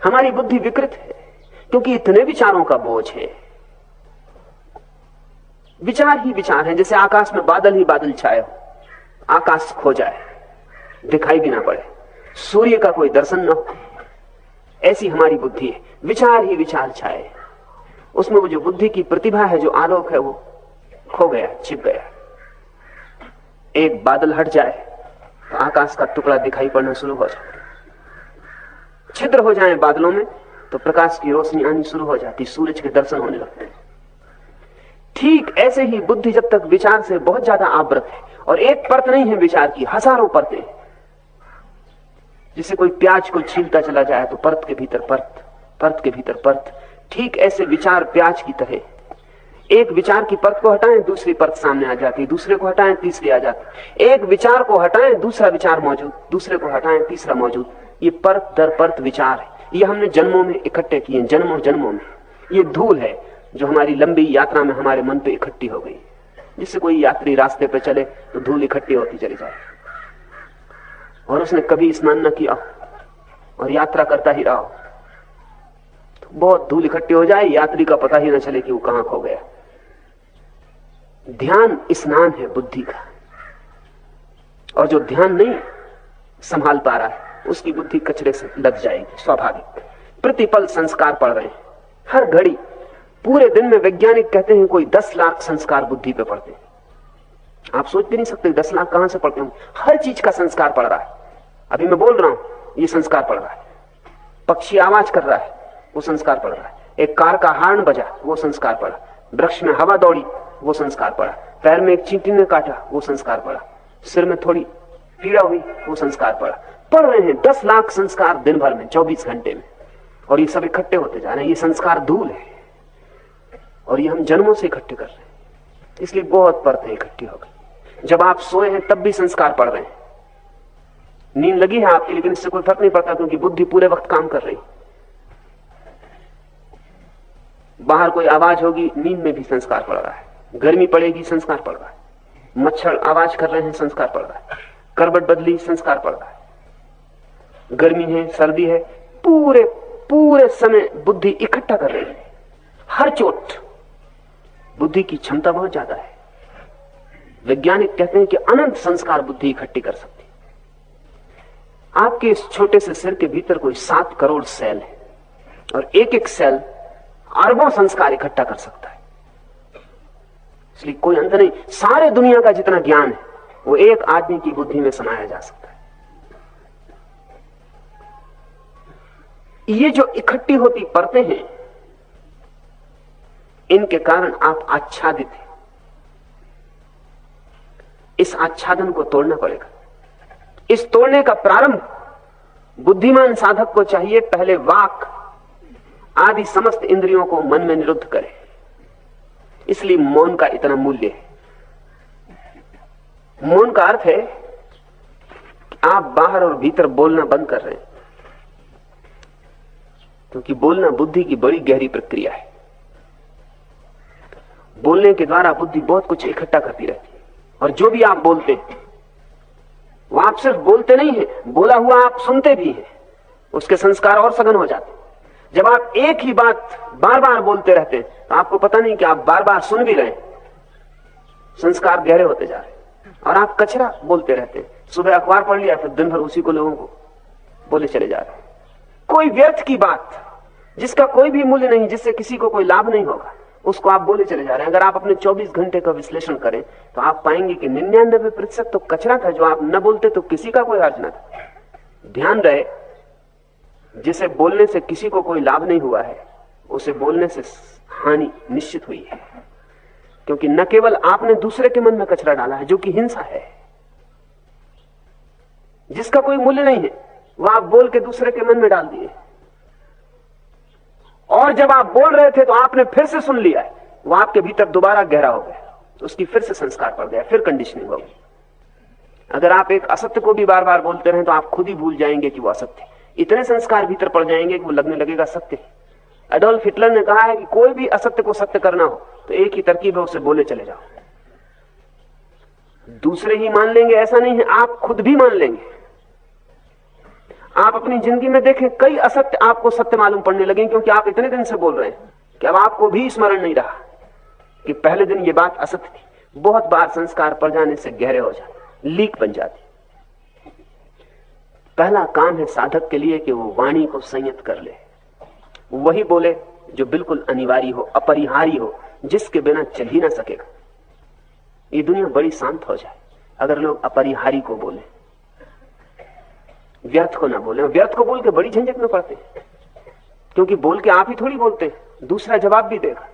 हमारी बुद्धि विकृत है क्योंकि इतने विचारों का बोझ है। विचार ही विचार हैं, जैसे आकाश में बादल ही बादल छाए हो, आकाश खो जाए, दिखाई भी ना पड़े, सूर्य का कोई दर्शन न हो, ऐसी हमारी बुद्धि है। विचार ही विचार छाए, उसमें वो जो बुद्धि की प्रतिभा है, जो आलोक है, वो खो गया, छिप गया। एक बादल हट जाए तो आकाश का टुकड़ा दिखाई पड़ना शुरू हो जाए, छिद्र हो जाए बादलों में तो प्रकाश की रोशनी आनी शुरू हो जाती, सूरज के दर्शन होने लगते। ठीक ऐसे ही बुद्धि जब तक विचार से बहुत ज्यादा आवृत है, और एक परत नहीं है विचार की, हजारों परतें। जिसे कोई प्याज को छीलता चला जाए तो परत के भीतर परत, परत के भीतर परत। ठीक ऐसे विचार प्याज की तरह, एक विचार की परत को हटाएं दूसरी परत सामने आ जाती, दूसरे को हटाएं तीसरी आ जाती, एक विचार को हटाएं दूसरा विचार मौजूद, दूसरे को हटाएं तीसरा मौजूद। ये परत दर परत विचार है, ये हमने जन्मों में इकट्ठे किए, जन्मों जन्मों में। ये धूल है जो हमारी लंबी यात्रा में हमारे मन पे इकट्ठी हो गई। जिससे कोई यात्री रास्ते पे चले तो धूल इकट्ठी होती चली जाए, और उसने कभी स्नान न किया और यात्रा करता ही रहा, तो बहुत धूल इकट्ठी हो जाए, यात्री का पता ही न चले कि वो कहां खो गया। ध्यान स्नान है बुद्धि का, और जो ध्यान नहीं संभाल पा रहा है उसकी बुद्धि कचरे से लग जाएगी, स्वाभाविक। प्रतिपल संस्कार पड़ रहे हैं, हर घड़ी। पूरे दिन में वैज्ञानिक कहते हैं कोई 10 लाख संस्कार बुद्धि पे पड़ते हैं। आप सोच भी नहीं सकते 10 लाख कहां से पड़ते होंगे। हर चीज का संस्कार पड़ रहा है। अभी मैं बोल रहा हूं, ये संस्कार पड़ रहा है। पक्षी आवाज कर रहा है, वो संस्कार पड़ रहा है। एक कार का हॉर्न बजा, वो संस्कार पड़ा। वृक्ष में हवा दौड़ी, वो संस्कार पड़ा। पैर में एक चींटी ने काटा, वो संस्कार पड़ा। सिर में थोड़ी पीड़ा हुई, वो संस्कार पड़ा। पढ़ रहे हैं 10 लाख संस्कार दिन भर में, 24 घंटे में, और ये सब इकट्ठे होते जा रहे हैं। ये संस्कार धूल है, और ये हम जन्मों से इकट्ठे कर रहे हैं, इसलिए बहुत परतें इकट्ठी हो गई। जब आप सोए हैं तब भी संस्कार पड़ रहे हैं। नींद लगी है आपकी, लेकिन इससे कोई फर्क नहीं पड़ता, क्योंकि बुद्धि पूरे वक्त काम कर रही। बाहर कोई आवाज होगी, नींद में भी संस्कार पड़ रहा है। गर्मी पड़ेगी, संस्कार पड़ रहा है। मच्छर आवाज कर रहे हैं, संस्कार पड़ रहा है। करवट बदली, संस्कार पड़ रहा है। गर्मी है, सर्दी है, पूरे पूरे समय बुद्धि इकट्ठा कर रही है। हर चोट बुद्धि की क्षमता बहुत ज्यादा है। वैज्ञानिक कहते हैं कि अनंत संस्कार बुद्धि इकट्ठी कर सकती है। आपके इस छोटे से सिर के भीतर कोई 7 करोड़ सेल है, और एक एक सेल अरबों संस्कार इकट्ठा कर सकता है। इसलिए कोई अंत नहीं। सारे दुनिया का जितना ज्ञान है वो एक आदमी की बुद्धि में समाया जा सकता है। ये जो इकट्ठी होती परतें हैं, इनके कारण आप आच्छादित हैं। इस आच्छादन को तोड़ना पड़ेगा। इस तोड़ने का प्रारंभ बुद्धिमान साधक को चाहिए। पहले वाक आदि समस्त इंद्रियों को मन में निरुद्ध करे। इसलिए मौन का इतना मूल्य है। मौन का अर्थ है कि आप बाहर और भीतर बोलना बंद कर रहे हैं, क्योंकि बोलना बुद्धि की बड़ी गहरी प्रक्रिया है। बोलने के द्वारा बुद्धि बहुत कुछ इकट्ठा करती रहती है, और जो भी आप बोलते हैं वो आप सिर्फ बोलते नहीं हैं, बोला हुआ आप सुनते भी हैं। उसके संस्कार और सघन हो जाते हैं। जब आप एक ही बात बार बार बोलते रहते हैं तो आपको पता नहीं कि आप बार बार सुन भी रहे हैं। संस्कार गहरे होते जा रहे हैं, और आप कचरा बोलते रहते हैं। सुबह अखबार पढ़ लिया, फिर दिन भर उसी को लोगों को बोले चले जा रहे हैं। कोई व्यर्थ की बात जिसका कोई भी मूल्य नहीं, जिससे किसी को कोई लाभ नहीं होगा, उसको आप बोले चले जा रहे हैं। अगर आप अपने 24 घंटे का विश्लेषण करें तो आप पाएंगे कि 99% तो कचरा था, जो आप न बोलते तो किसी का कोई अर्थ न था। ध्यान रहे, जिसे बोलने से किसी को कोई लाभ नहीं हुआ है, उसे बोलने से हानि निश्चित हुई है। क्योंकि न केवल आपने दूसरे के मन में कचरा डाला है, जो कि हिंसा है, जिसका कोई मूल्य नहीं है, वह आप बोल के दूसरे के मन में डाल दिए। और जब आप बोल रहे थे तो आपने फिर से सुन लिया है, वह आपके भीतर दोबारा गहरा हो गया, तो उसकी फिर से संस्कार पड़ गया, फिर कंडीशनिंग हो गई। अगर आप एक असत्य को भी बार बार बोलते रहे तो आप खुद ही भूल जाएंगे कि वो असत्य है। इतने संस्कार भीतर पड़ जाएंगे कि वो लगने लगेगा सत्य है। एडोल्फ हिटलर ने कहा है कि कोई भी असत्य को सत्य करना हो तो एक ही तरकीब है, उसे बोले चले जाओ। दूसरे ही मान लेंगे ऐसा नहीं है, आप खुद भी मान लेंगे। आप अपनी जिंदगी में देखें, कई असत्य आपको सत्य मालूम पड़ने लगे, क्योंकि आप इतने दिन से बोल रहे हैं कि अब आपको भी स्मरण नहीं रहा कि पहले दिन ये बात असत्य थी। बहुत बार संस्कार पड़ जाने से गहरे हो जाते, लीक बन जाती। पहला काम है साधक के लिए कि वो वाणी को संयत कर ले, वही बोले जो बिल्कुल अनिवार्य हो, अपरिहार्य हो, जिसके बिना चल ही ना सकेगा। ये दुनिया बड़ी शांत हो जाए अगर लोग अपरिहार्य को बोले, व्यर्थ को ना बोले। व्यर्थ को बोल के बड़ी झंझट में पड़ते, क्योंकि बोल के आप ही थोड़ी बोलते, दूसरा जवाब भी देगा।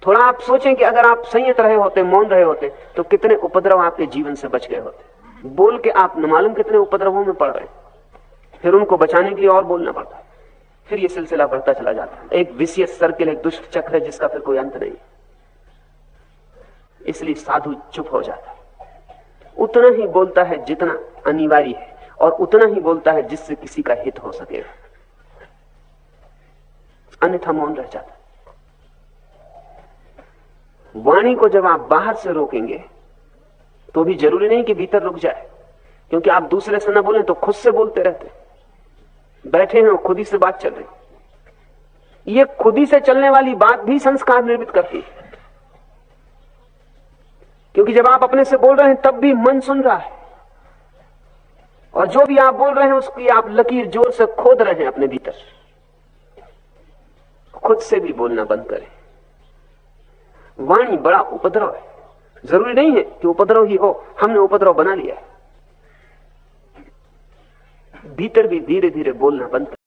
थोड़ा आप सोचें कि अगर आप संयत रहे होते, मौन रहे होते, तो कितने उपद्रव आपके जीवन से बच गए होते। बोल के आप न मालूम कितने उपद्रवों में पड़ रहे, फिर उनको बचाने के लिए और बोलना पड़ता है, फिर ये सिलसिला बढ़ता चला जाता है। एक विशियस सर्किल, एक दुष्ट चक्र है जिसका फिर कोई अंत नहीं। इसलिए साधु चुप हो जाता है, उतना ही बोलता है जितना अनिवार्य है, और उतना ही बोलता है जिससे किसी का हित हो सकेगा, अन्यथा मौन रह जाता है। वाणी को जब आप बाहर से रोकेंगे तो भी जरूरी नहीं कि भीतर रुक जाए, क्योंकि आप दूसरे से ना बोलें तो खुद से बोलते रहते। बैठे हैं, खुद ही से बात चल रही। ये खुद ही से चलने वाली बात भी संस्कार निर्मित करती है, क्योंकि जब आप अपने से बोल रहे हैं तब भी मन सुन रहा है, और जो भी आप बोल रहे हैं उसकी आप लकीर जोर से खोद रहे हैं अपने भीतर। खुद से भी बोलना बंद करें। वाणी बड़ा उपद्रव है, जरूरी नहीं है कि उपद्रव ही हो, हमने उपद्रव बना लिया है। भीतर भी धीरे धीरे बोलना बंद